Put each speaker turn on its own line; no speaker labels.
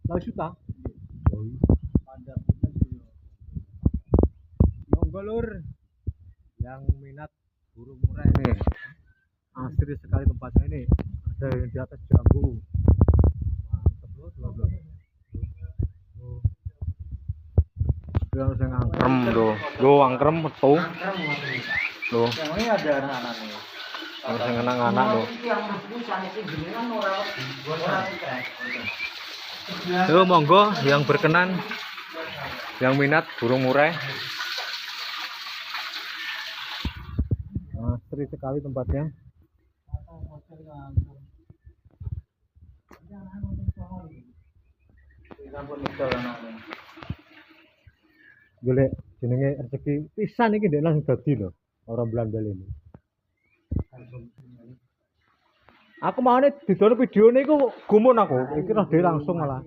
2 juta. Monggo lur yang minat burung murai ini. Asri sekali tempatnya ini. Ada yang di atas jambu. Mantap lur. Yang sing angkrem lho. Lho angkrem metu. Lho.
Yang ini ada anak-anaknya.
Yang sing anak-anak lho. Yo monggo yang berkenan yang minat burung murai. Asri sekali tempatnya. Golek jenenge rezeki pisan iki ndek langsung dadi lho, orang Belanda ini. Aku mau nih didol videone iku gumun aku, iki roh dhewe langsung malah.